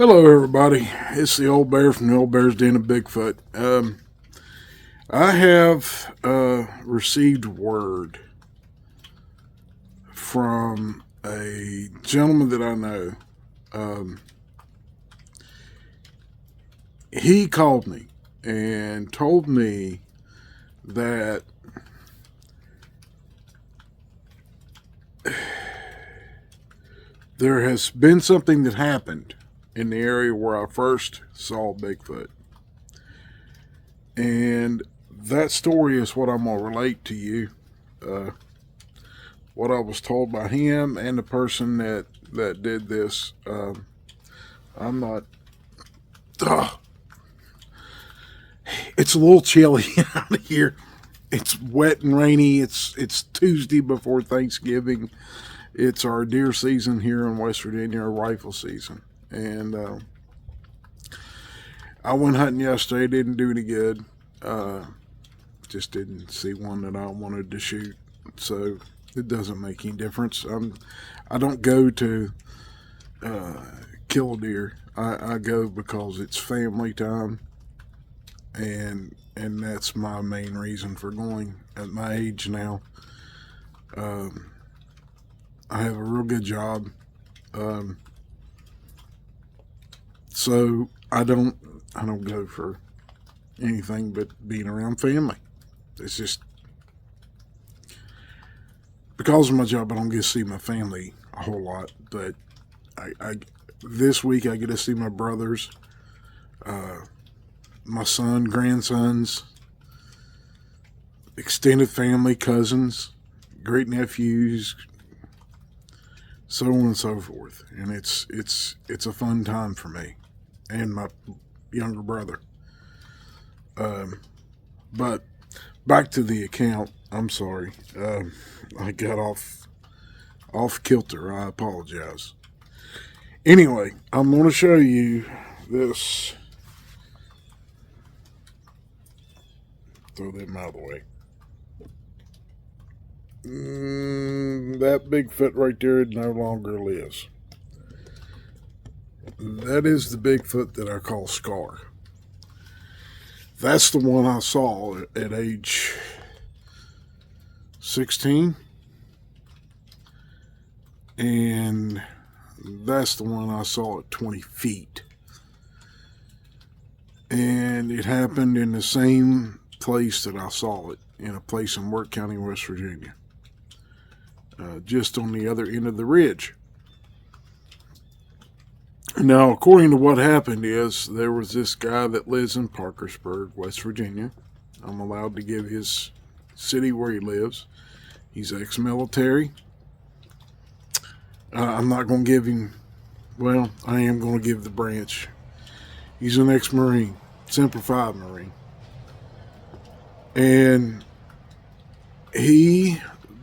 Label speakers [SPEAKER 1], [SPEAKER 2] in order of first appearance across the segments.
[SPEAKER 1] Hello, everybody. It's the old bear from the Old Bear's Den of Bigfoot. I have received word from a gentleman that I know. Um, he called me and told me that there has been something that happened in the area where I first saw Bigfoot. And that story is what I'm going to relate to you. Uh, what I was told by him and the person that did this. I'm not. Ugh, it's a little chilly out here. It's wet and rainy. It's Tuesday before Thanksgiving. It's our deer season here in West Virginia, our rifle season, and I went hunting yesterday. Didn't do any good. Uh, just didn't see one that I wanted to shoot. So it doesn't make any difference. I don't go to uh, kill a deer. I go because it's family time, and that's my main reason for going. At my age now, um, I have a real good job, um, so I don't go for anything but being around family. It's just because of my job. I don't get to see my family a whole lot, but I this week I get to see my brothers, uh, my son, grandsons, extended family, cousins, great nephews, so on and so forth. And it's a fun time for me and my younger brother. Um, but back to the account. I'm sorry. I got off kilter. I apologize. Anyway, I'm going to show you this. Throw them out of the way. That Bigfoot right there no longer lives. That is the Bigfoot that I call Scar. That's the one I saw at age 16. And that's the one I saw at 20 feet. And it happened in the same place that I saw it, in a place in Work County, West Virginia. Just on the other end of the ridge. Now, according to what happened is, there was this guy that lives in Parkersburg, West Virginia. I'm allowed to give his city where he lives. He's ex-military. I'm not going to give him, well, I am going to give the branch. He's an ex-Marine, Semper Fi Marine. And he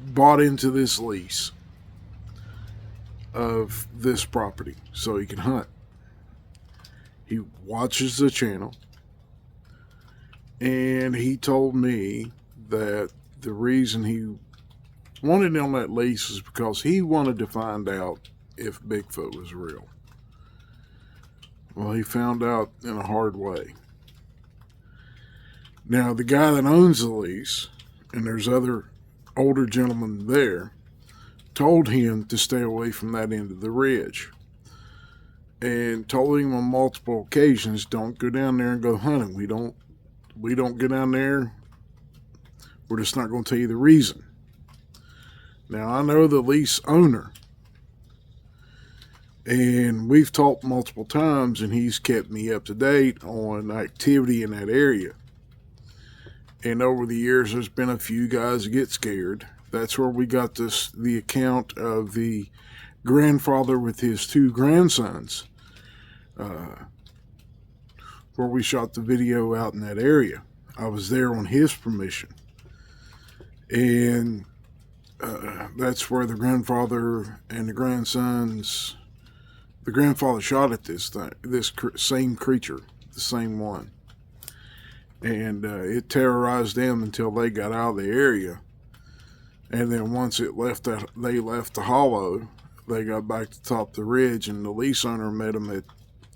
[SPEAKER 1] bought into this lease of this property so he can hunt. He watches the channel, and he told me that the reason he wanted on that lease is because he wanted to find out if Bigfoot was real. Well, he found out in a hard way. Now, the guy that owns the lease, and there's other older gentlemen there, told him to stay away from that end of the ridge. And told him on multiple occasions, don't go down there and go hunting. We don't go down there. We're just not going to tell you the reason. Now, I know the lease owner, and we've talked multiple times, and he's kept me up to date on activity in that area. And over the years, there's been a few guys that get scared. That's where we got the account of the grandfather with his two grandsons, where we shot the video out in that area. I was there on his permission. And that's where the grandfather and the grandsons, the grandfather shot at this same creature, the same one. And it terrorized them until they got out of the area. And then once they left the hollow, they got back to the top of the ridge, and the lease owner met them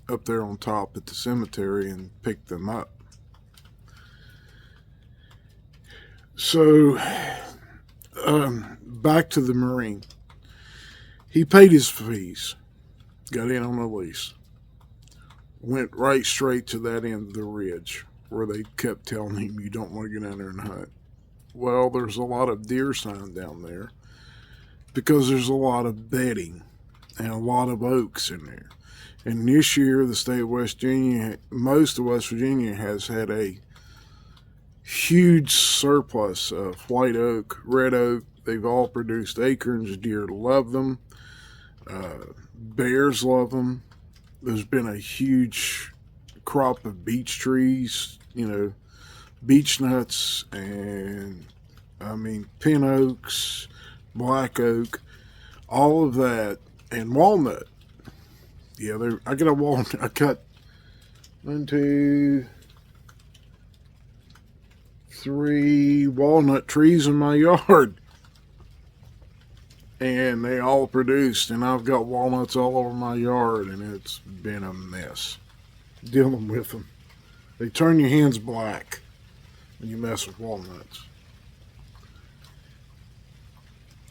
[SPEAKER 1] up there on top at the cemetery and picked them up. So, back to the Marine. He paid his fees, got in on a lease, went right straight to that end of the ridge where they kept telling him you don't want to get down there and hunt. Well, there's a lot of deer sign down there because there's a lot of bedding and a lot of oaks in there. And this year, the state of West Virginia, most of West Virginia has had a huge surplus of white oak, red oak. They've all produced acorns. Deer love them. Bears love them. There's been a huge crop of beech trees, beech nuts, and pin oaks, black oak, all of that, and walnut. Yeah, I got a walnut. I cut 1, 2, 3 walnut trees in my yard, and they all produced, and I've got walnuts all over my yard, and it's been a mess dealing with them. They turn your hands black when you mess with walnuts.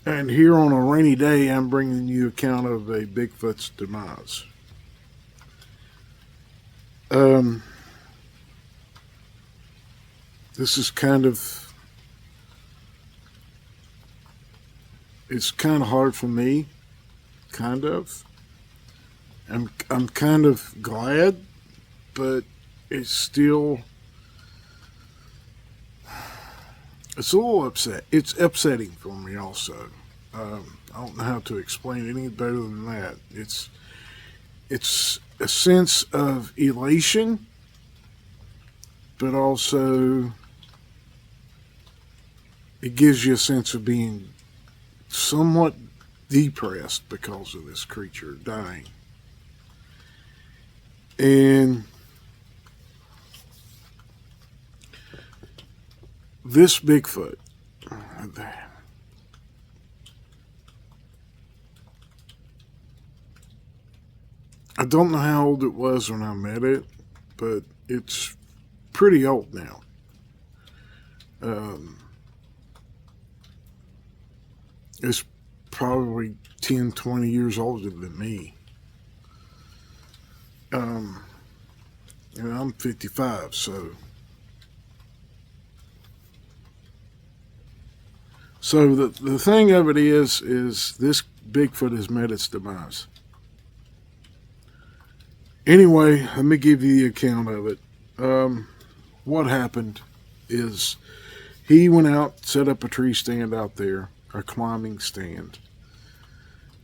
[SPEAKER 1] And here on a rainy day, I'm bringing you account of a Bigfoot's demise. This is it's kind of hard for me, kind of. I'm kind of glad, but it's a little upset. It's upsetting for me also. I don't know how to explain it any better than that. It's a sense of elation, but also it gives you a sense of being somewhat depressed because of this creature dying. And this Bigfoot, I don't know how old it was when I met it, but it's pretty old now. It's probably 10, 20 years older than me. And I'm 55, so the thing of it is this Bigfoot has met its demise. Anyway, let me give you the account of it. What happened is he went out, set up a tree stand out there, a climbing stand,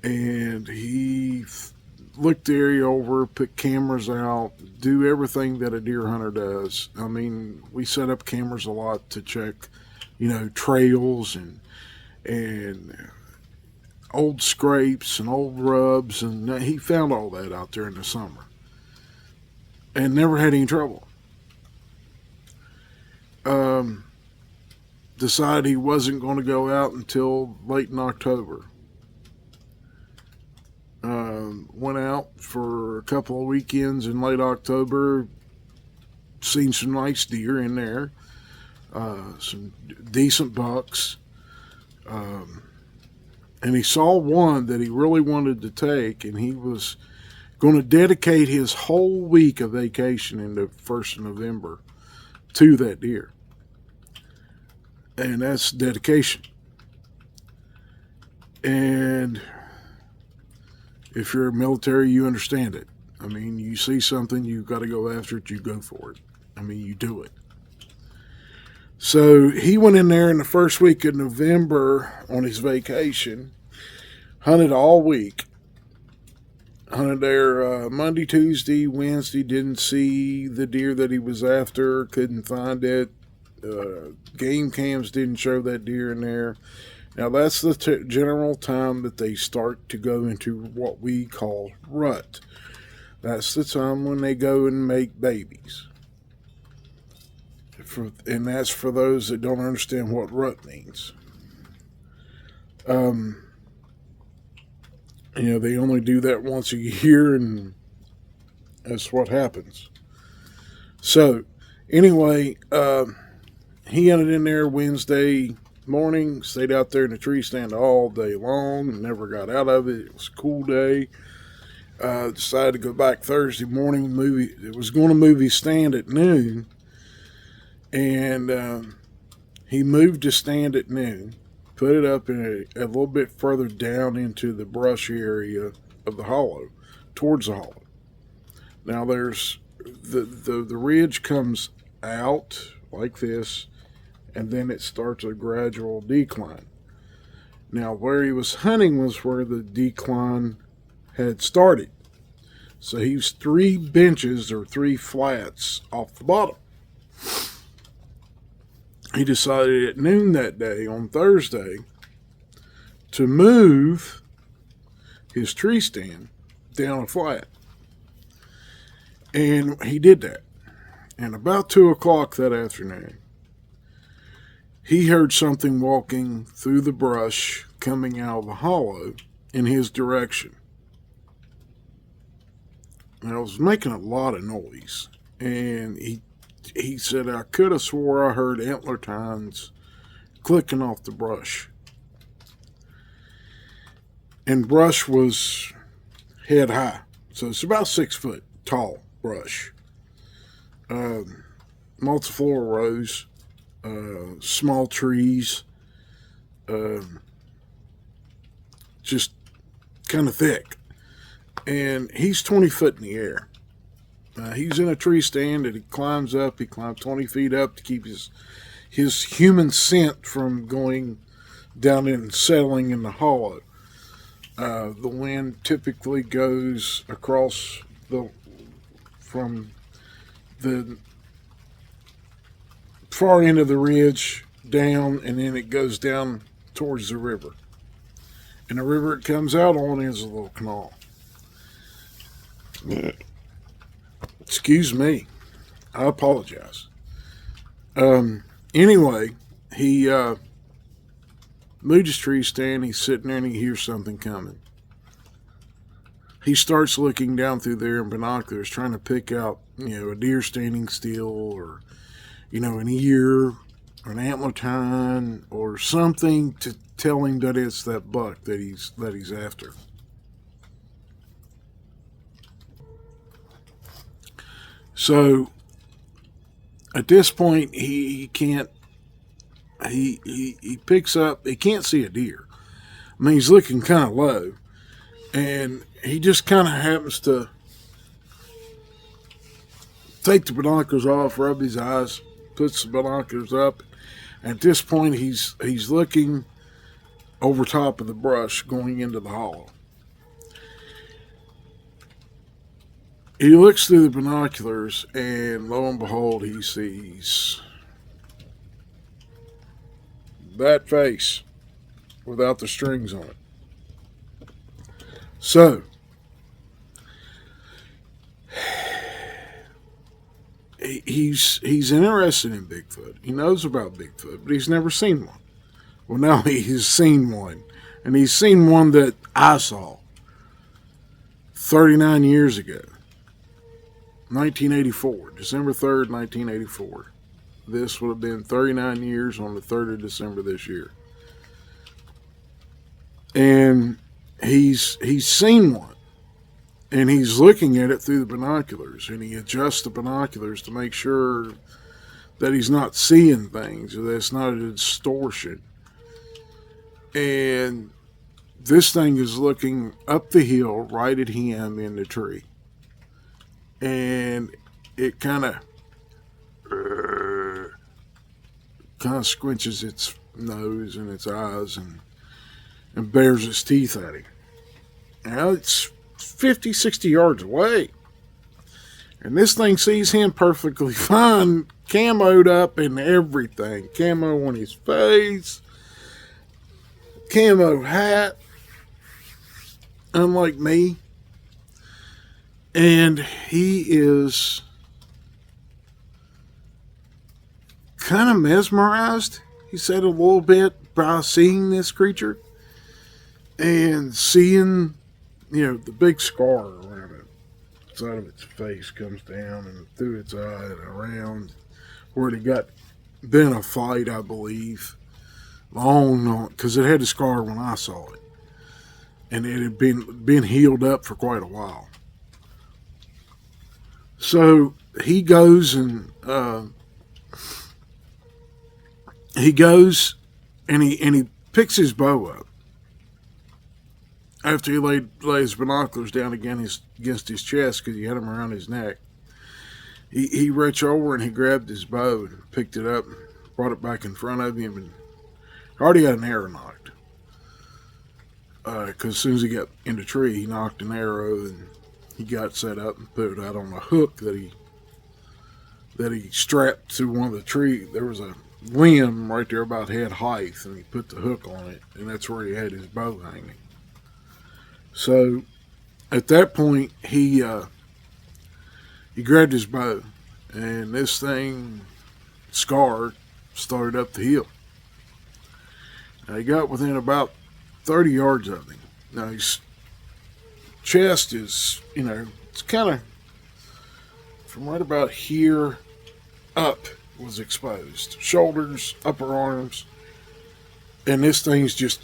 [SPEAKER 1] and he looked the area over, put cameras out, do everything that a deer hunter does. We set up cameras a lot to check, trails and old scrapes and old rubs, and he found all that out there in the summer and never had any trouble. Decided he wasn't going to go out until late in October. Went out for a couple of weekends in late October, seen some nice deer in there, some decent bucks, and he saw one that he really wanted to take, and he was going to dedicate his whole week of vacation in the 1st of November to that deer. And that's dedication. And if you're military, you understand it. You see something, you've got to go after it, you go for it. You do it. So he went in there in the first week of November on his vacation, hunted all week. Hunted there Monday, Tuesday, Wednesday, didn't see the deer that he was after, couldn't find it. Game cams didn't show that deer in there. Now that's the general time that they start to go into what we call rut. That's the time when they go and make babies. And that's for those that don't understand what rut means. They only do that once a year, and That's what happens. So, anyway, he ended in there Wednesday morning, stayed out there in the tree stand all day long, and never got out of it. It was a cool day. Decided to go back Thursday morning. Movie. It was going to movie stand at noon, and he moved his stand at noon, put it up in a little bit further down into the brush area of the hollow, towards the hollow. Now there's the ridge comes out like this, and then it starts a gradual decline. Now where he was hunting was where the decline had started. So he was 3 benches or 3 flats off the bottom. He decided at noon that day on Thursday to move his tree stand down a flat. And he did that. And about 2 o'clock that afternoon, he heard something walking through the brush coming out of the hollow in his direction. And it was making a lot of noise. And he said, I could have swore I heard antler tines clicking off the brush. And brush was head high. So it's about 6 foot tall brush. Multiflora rose, small trees, just kind of thick. And he's 20 foot in the air. He's in a tree stand and he climbs up. He climbs 20 feet up to keep his human scent from going down and settling in the hollow. The wind typically goes across from the far end of the ridge down, and then it goes down towards the river. And the river it comes out on is a little canal. Excuse me. I apologize. Anyway, he moved his tree stand. He's sitting there and he hears something coming. He starts looking down through there in binoculars, trying to pick out, a deer standing still, or, an ear, or an antler tine, or something to tell him that it's that buck that he's after. So at this point, he can't. He picks up. He can't see a deer. I mean, he's looking kind of low, and he just kind of happens to take the binoculars off, rub his eyes, puts the binoculars up. At this point, he's looking over top of the brush, going into the hollow. He looks through the binoculars, and lo and behold, he sees that face without the strings on it. So, he's interested in Bigfoot. He knows about Bigfoot, but he's never seen one. Well, now he's seen one, and he's seen one that I saw 39 years ago. 1984, December 3rd, 1984. This would have been 39 years on the 3rd of December this year. And he's seen one. And he's looking at it through the binoculars. And he adjusts the binoculars to make sure that he's not seeing things, or that it's not a distortion. And this thing is looking up the hill right at him in the tree. And it kind of squinches its nose and its eyes and bares its teeth at him. Now it's 50, 60 yards away. And this thing sees him perfectly fine, camoed up and everything. Camo on his face, camo hat, unlike me. And he is kind of mesmerized, he said, a little bit by seeing this creature and seeing, the big scar around it. side of its face comes down and through its eye and around where it got been a fight, I believe. Long, because it had a scar when I saw it, and it had been healed up for quite a while. So he goes and he picks his bow up after he laid his binoculars down against his chest because he had them around his neck. He reached over and he grabbed his bow and picked it up, and brought it back in front of him, and already had an arrow knocked. Because as soon as he got in the tree, he knocked an arrow and he got set up and put it out on a hook that he strapped to one of the tree. There was a limb right there about head height, and he put the hook on it, and that's where he had his bow hanging. So at that point, he grabbed his bow, and this thing, Scar, started up the hill. Now, he got within about 30 yards of him. Now, his chest is, it's kind of from right about here up was exposed. Shoulders, upper arms, and this thing's just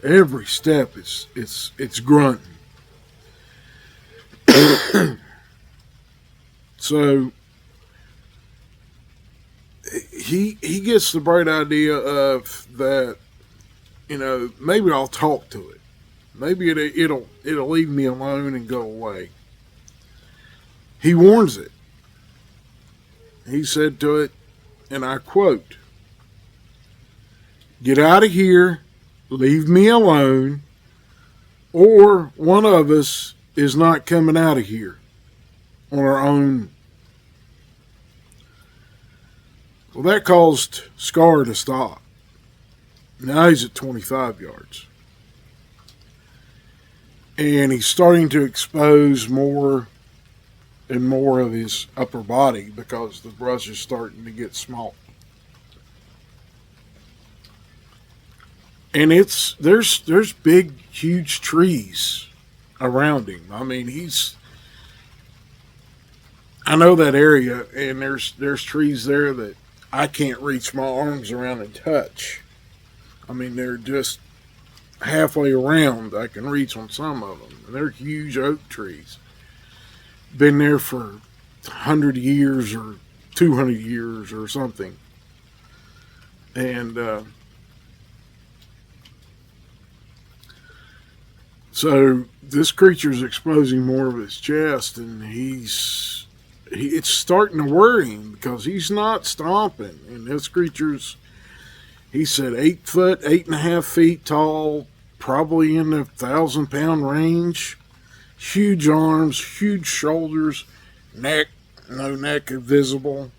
[SPEAKER 1] every step it's grunting. So he gets the bright idea of that, maybe I'll talk to it. Maybe it'll leave me alone and go away. He warns it. He said to it, and I quote, "Get out of here, leave me alone, or one of us is not coming out of here on our own." Well, that caused Scar to stop. Now he's at 25 yards. And he's starting to expose more and more of his upper body because the brush is starting to get small. And there's big, huge trees around him. I mean, I know that area, and there's trees there that I can't reach my arms around and touch. I mean, they're just halfway around. I can reach on some of them. And they're huge oak trees. Been there for 100 years or 200 years or something. And so this creature's exposing more of his chest, and it's starting to worry him because he's not stomping. And this creature's, he said, 8 foot, 8.5 feet tall, probably in the 1,000-pound range. Huge arms, huge shoulders, neck, no neck visible.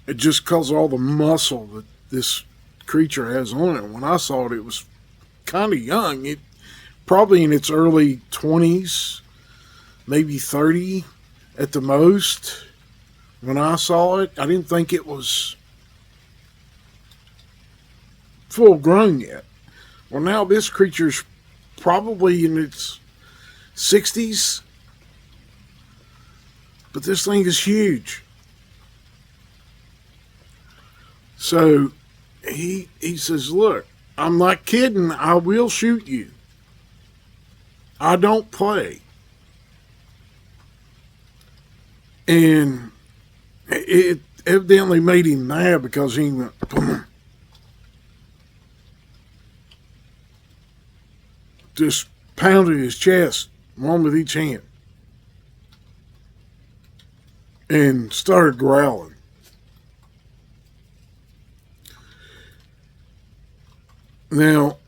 [SPEAKER 1] It just because all the muscle that this creature has on it. When I saw it, it was kind of young. It probably in its early 20s, maybe 30 at the most. When I saw it, I didn't think it was full grown yet. Well, now this creature's probably in its 60s, but this thing is huge. So he says, "Look, I'm not kidding. I will shoot you. I don't play." And it evidently made him mad because he went, boom, just pounded his chest, one with each hand, and started growling. Now,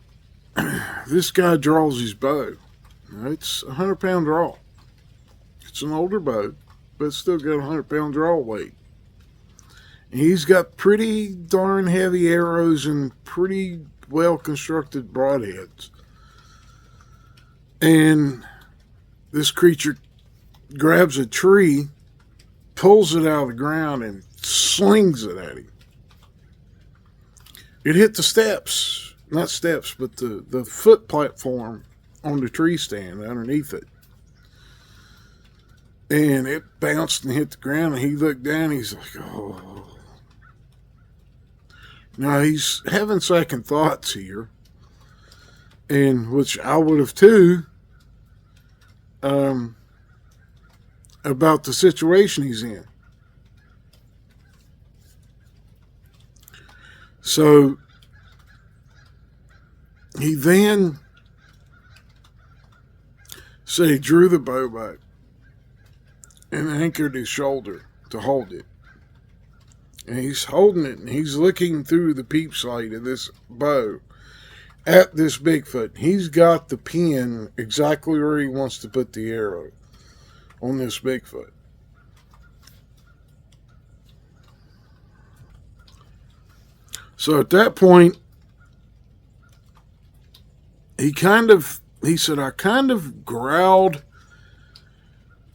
[SPEAKER 1] this guy draws his bow. Now, it's a 100-pound draw. It's an older bow, but it's still got a 100-pound draw weight. And he's got pretty darn heavy arrows and pretty well-constructed broadheads. And this creature grabs a tree, pulls it out of the ground, and slings it at him. It hit the steps not steps, but the foot platform on the tree stand underneath it. And it bounced and hit the ground, and he looked down, he's like, oh. Now he's having second thoughts here, and which I would have too, about the situation he's in. So he then said he drew the bow back and anchored his shoulder to hold it. And he's holding it, and he's looking through the peep sight of this bow at this Bigfoot. He's got the pin exactly where he wants to put the arrow on this Bigfoot. So at that point, he said, I kind of growled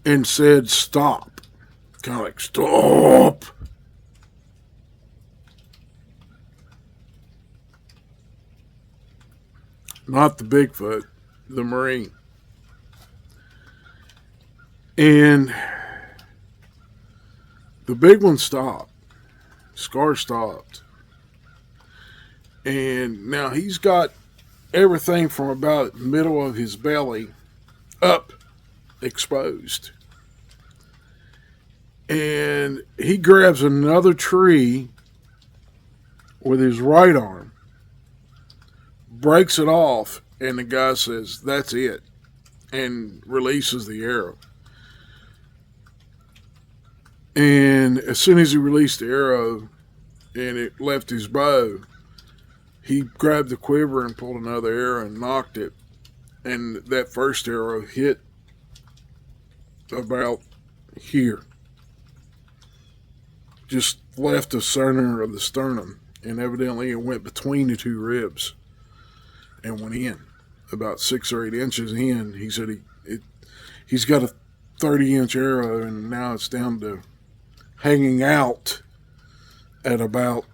[SPEAKER 1] and said, stop. Kind of like, stop. Not the Bigfoot, the Marine. And the big one stopped. Scar stopped. And now he's got everything from about the middle of his belly up exposed. And he grabs another tree with his right arm, breaks it off, and the guy says, that's it, and releases the arrow. And as soon as he released the arrow and it left his bow, he grabbed the quiver and pulled another arrow and knocked it. And that first arrow hit about here. Just left the center of the sternum. And evidently it went between the two ribs and went in. About 6 or 8 inches in, he said he's got a 30-inch arrow, and now it's down to hanging out at about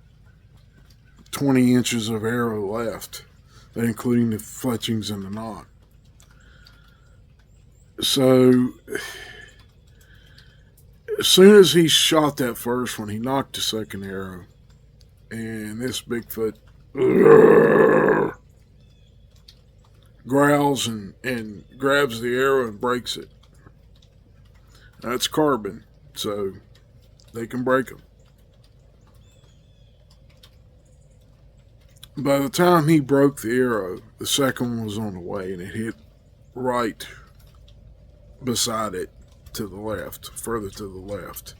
[SPEAKER 1] 20 inches of arrow left, including the fletchings and the knot. So as soon as he shot that first one, he knocked the second arrow, and this Bigfoot growls and grabs the arrow and breaks it. That's carbon, so they can break them. By the time he broke the arrow, the second one was on the way, and it hit right beside it to the left, further to the left.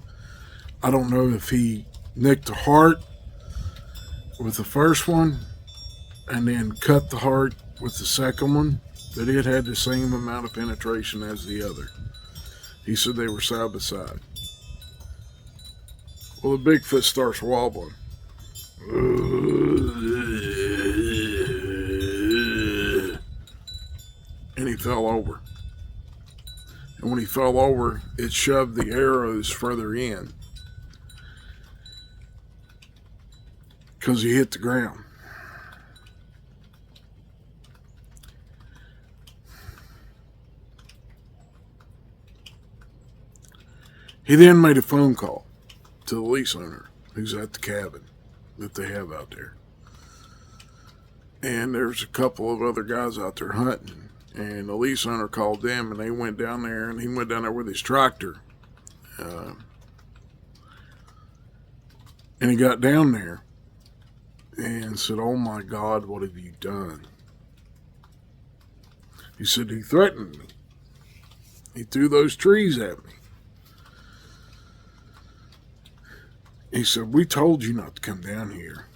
[SPEAKER 1] I don't know if he nicked the heart with the first one and then cut the heart with the second one, but it had the same amount of penetration as the other. He said they were side by side. Well, the Bigfoot starts wobbling. And he fell over. And when he fell over, it shoved the arrows further in because he hit the ground. He then made a phone call to the lease owner who's at the cabin that they have out there. And there's a couple of other guys out there hunting. And the lease owner called them, and they went down there, and he went down there with his tractor. And he got down there and said, oh my God, what have you done? He said, he threatened me. He threw those trees at me. He said, we told you not to come down here.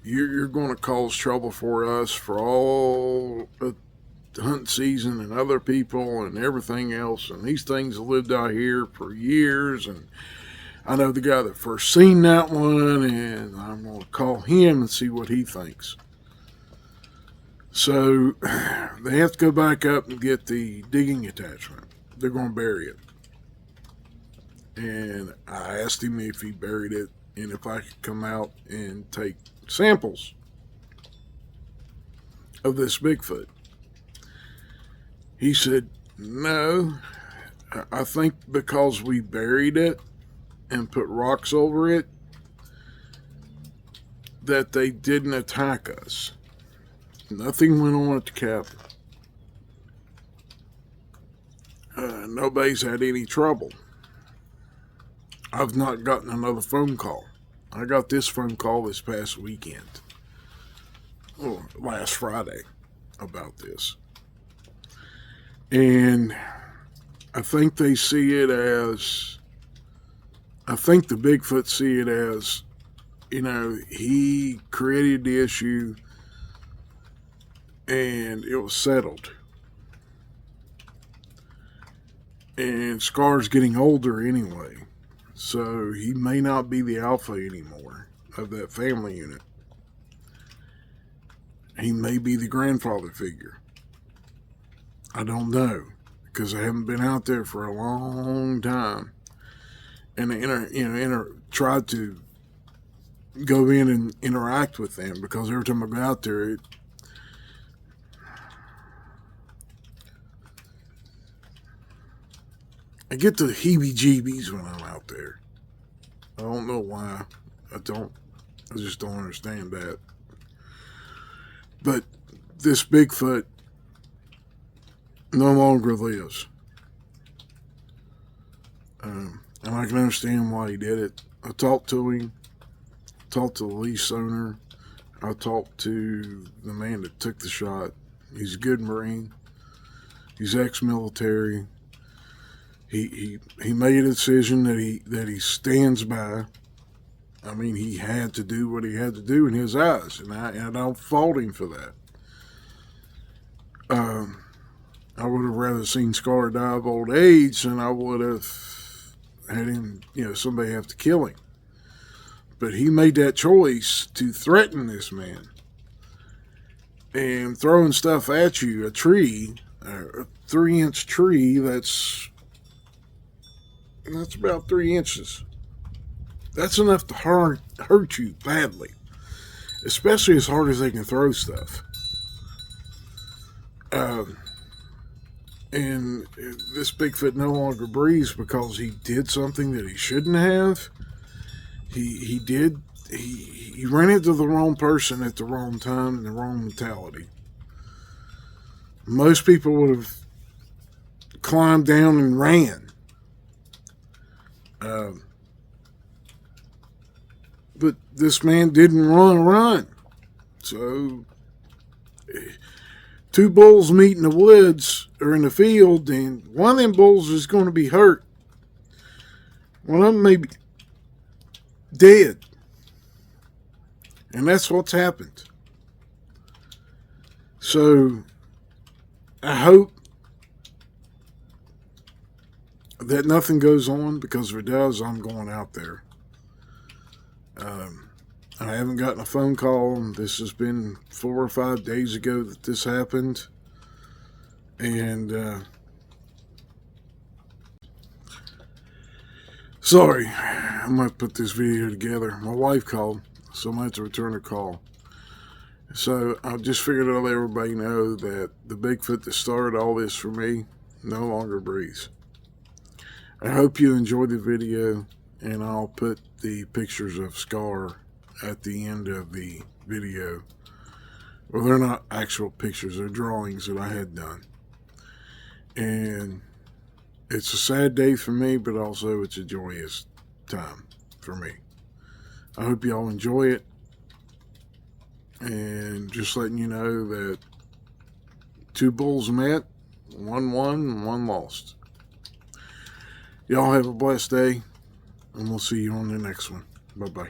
[SPEAKER 1] You're going to cause trouble for us for all the hunt season and other people and everything else. And these things have lived out here for years. And I know the guy that first seen that one, and I'm going to call him and see what he thinks. So they have to go back up and get the digging attachment. They're going to bury it. And I asked him if he buried it and if I could come out and take samples of this Bigfoot. He said, no, I think because we buried it and put rocks over it, that they didn't attack us. Nothing went on at the cabin. Nobody's had any trouble. I've not gotten another phone call. I got this phone call this past weekend, or last Friday, about this. And I think they see it as, I think the Bigfoot see it as, you know, he created the issue and it was settled. And Scar's getting older anyway, so he may not be the alpha anymore of that family unit. He may be the grandfather figure. I don't know, because I haven't been out there for a long time, and tried to go in and interact with them, because every time I go out there, I get the heebie-jeebies when I'm out there. I don't know why. I just don't understand that. But this Bigfoot no longer lives. And I can understand why he did it. I talked to him, talked to the lease owner, I talked to the man that took the shot. He's a good Marine. He's ex-military. He made a decision that he stands by. I mean, he had to do what he had to do in his eyes, and I don't fault him for that. I would have rather seen Scar die of old age than I would have had him, somebody have to kill him. But he made that choice to threaten this man and throwing stuff at you, a tree, a 3-inch tree that's about 3 inches. That's enough to hurt you badly, especially as hard as they can throw stuff. And this Bigfoot no longer breathes because he did something that he shouldn't have. He ran into the wrong person at the wrong time and the wrong mentality. Most people would have climbed down and ran. But this man didn't run. So, 2 bulls meet in the woods or in the field, and one of them bulls is going to be hurt. One of them may be dead. And that's what's happened. So, I hope that nothing goes on, because if it does, I'm going out there. I haven't gotten a phone call. This has been 4 or 5 days ago that this happened. And, sorry, I might put this video together. My wife called, so I might have to return her call. So I just figured I'd let everybody know that the Bigfoot that started all this for me no longer breathes. I hope you enjoyed the video, and I'll put the pictures of Scar at the end of the video. Well, they're not actual pictures, they're drawings that I had done. And it's a sad day for me, but also it's a joyous time for me. I hope y'all enjoy it. And just letting you know that 2 bulls met, 1 won and 1 lost. Y'all have a blessed day, and we'll see you on the next one. Bye-bye.